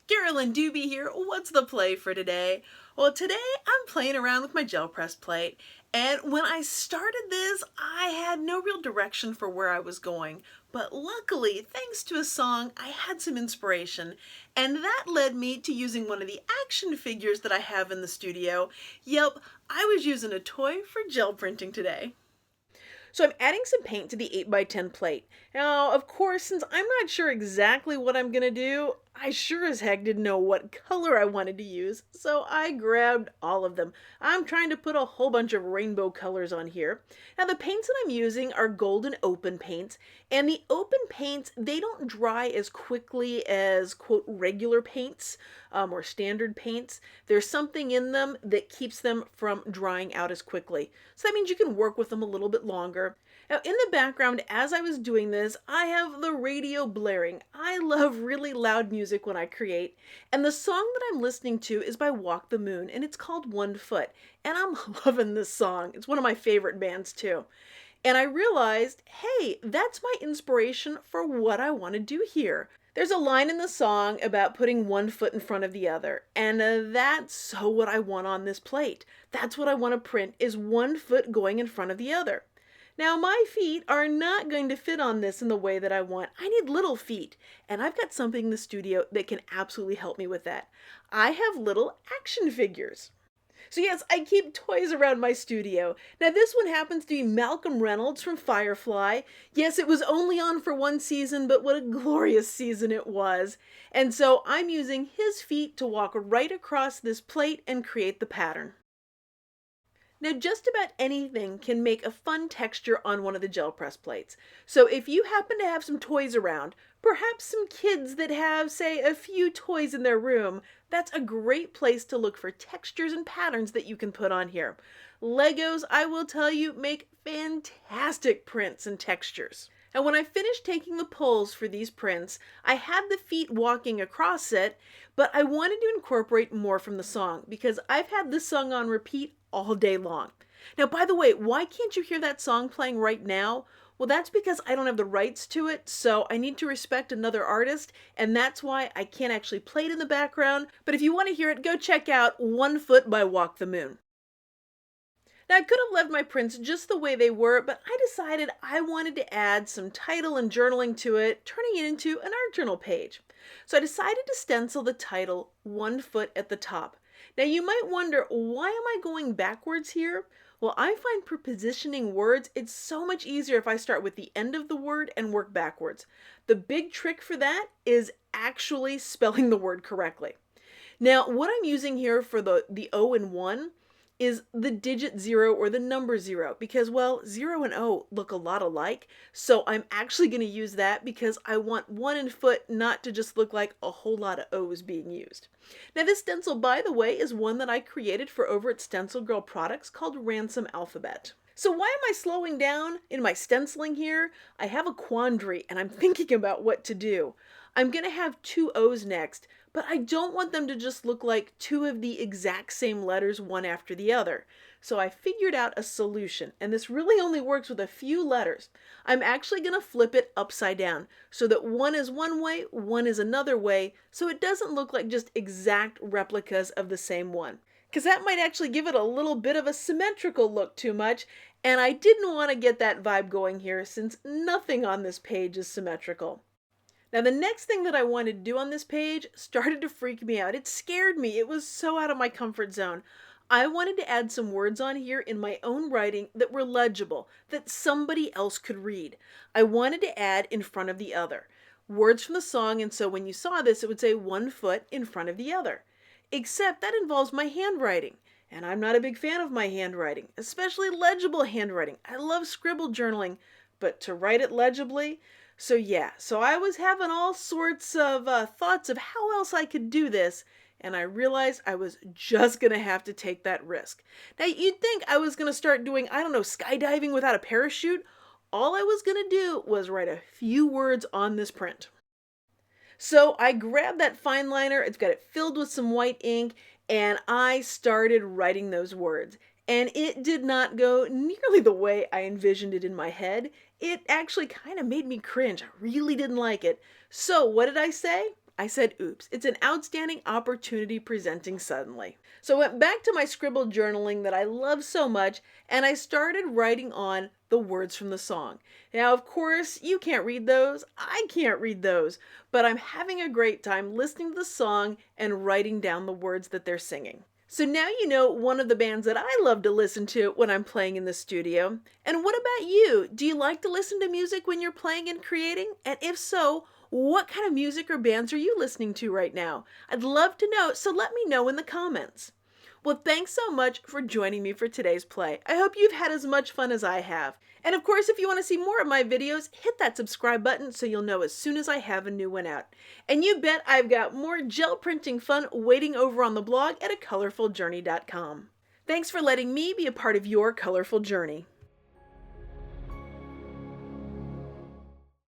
Carolyn Doobie here. What's the play for today? Well, today I'm playing around with my gel press plate, and when I started this, I had no real direction for where I was going. But luckily, thanks to a song, I had some inspiration, and that led me to using one of the action figures that I have in the studio. Yep, I was using a toy for gel printing today. So I'm adding some paint to the 8x10 plate. Now, of course, since I'm not sure exactly what I'm gonna do, I sure as heck didn't know what color I wanted to use, so I grabbed all of them. I'm trying to put a whole bunch of rainbow colors on here. Now, the paints that I'm using are golden open paints, and the open paints, they don't dry as quickly as, quote, regular paints or standard paints. There's something in them that keeps them from drying out as quickly. So that means you can work with them a little bit longer. Now, in the background, as I was doing this, I have the radio blaring. I love really loud music when I create, and the song that I'm listening to is by Walk the Moon, and it's called 1 Foot, and I'm loving this song. It's one of my favorite bands, too. And I realized, hey, that's my inspiration for what I want to do here. There's a line in the song about putting 1 foot in front of the other, and that's so what I want on this plate. That's what I want to print, is 1 foot going in front of the other. Now, my feet are not going to fit on this in the way that I want. I need little feet, and I've got something in the studio that can absolutely help me with that. I have little action figures. So yes, I keep toys around my studio. Now this one happens to be Malcolm Reynolds from Firefly. Yes, it was only on for 1 season, but what a glorious season it was. And so I'm using his feet to walk right across this plate and create the pattern. Now just about anything can make a fun texture on one of the gel press plates. So if you happen to have some toys around, perhaps some kids that have, say, a few toys in their room, that's a great place to look for textures and patterns that you can put on here. Legos, I will tell you, make fantastic prints and textures. And when I finished taking the poles for these prints, I had the feet walking across it, but I wanted to incorporate more from the song because I've had this song on repeat all day long. Now, by the way, why can't you hear that song playing right now? Well, that's because I don't have the rights to it, so I need to respect another artist, and that's why I can't actually play it in the background. But if you want to hear it, go check out 1 Foot by Walk the Moon. Now, I could have left my prints just the way they were, but I decided I wanted to add some title and journaling to it, turning it into an art journal page. So I decided to stencil the title 1 Foot at the top. Now, you might wonder, why am I going backwards here? Well, I find for positioning words, it's so much easier if I start with the end of the word and work backwards. The big trick for that is actually spelling the word correctly. Now, what I'm using here for the O in 1 is the digit 0 or the number 0 because, well, 0 and O look a lot alike. So I'm actually going to use that because I want 1 in foot not to just look like a whole lot of O's being used. Now this stencil, by the way, is one that I created for over at StencilGirl Products called Ransom Alphabet. So why am I slowing down in my stenciling here? I have a quandary and I'm thinking about what to do. I'm going to have 2 O's next, but I don't want them to just look like 2 of the exact same letters one after the other. So I figured out a solution, and this really only works with a few letters. I'm actually going to flip it upside down so that one is one way, one is another way, so it doesn't look like just exact replicas of the same one. Because that might actually give it a little bit of a symmetrical look too much, and I didn't want to get that vibe going here since nothing on this page is symmetrical. Now the next thing that I wanted to do on this page started to freak me out. It scared me. It was so out of my comfort zone. I wanted to add some words on here in my own writing that were legible, that somebody else could read. I wanted to add in front of the other. Words from the song, and so when you saw this, it would say 1 foot in front of the other. Except that involves my handwriting. And I'm not a big fan of my handwriting, especially legible handwriting. I love scribble journaling, but to write it legibly? So yeah, so I was having all sorts of thoughts of how else I could do this, and I realized I was just going to have to take that risk. Now you'd think I was going to start doing, I don't know, skydiving without a parachute. All I was going to do was write a few words on this print. So I grabbed that fine liner, it's got it filled with some white ink, and I started writing those words. And it did not go nearly the way I envisioned it in my head. It actually kind of made me cringe. I really didn't like it. So what did I say? I said oops. It's an outstanding opportunity presenting suddenly. So I went back to my scribbled journaling that I love so much, and I started writing on the words from the song. Now, of course, you can't read those. I can't read those, but I'm having a great time listening to the song and writing down the words that they're singing. So now you know one of the bands that I love to listen to when I'm playing in the studio. And what about you? Do you like to listen to music when you're playing and creating? And if so, what kind of music or bands are you listening to right now? I'd love to know, so let me know in the comments. Well, thanks so much for joining me for today's play. I hope you've had as much fun as I have. And of course, if you want to see more of my videos, hit that subscribe button so you'll know as soon as I have a new one out. And you bet I've got more gel printing fun waiting over on the blog at acolorfuljourney.com. Thanks for letting me be a part of your colorful journey.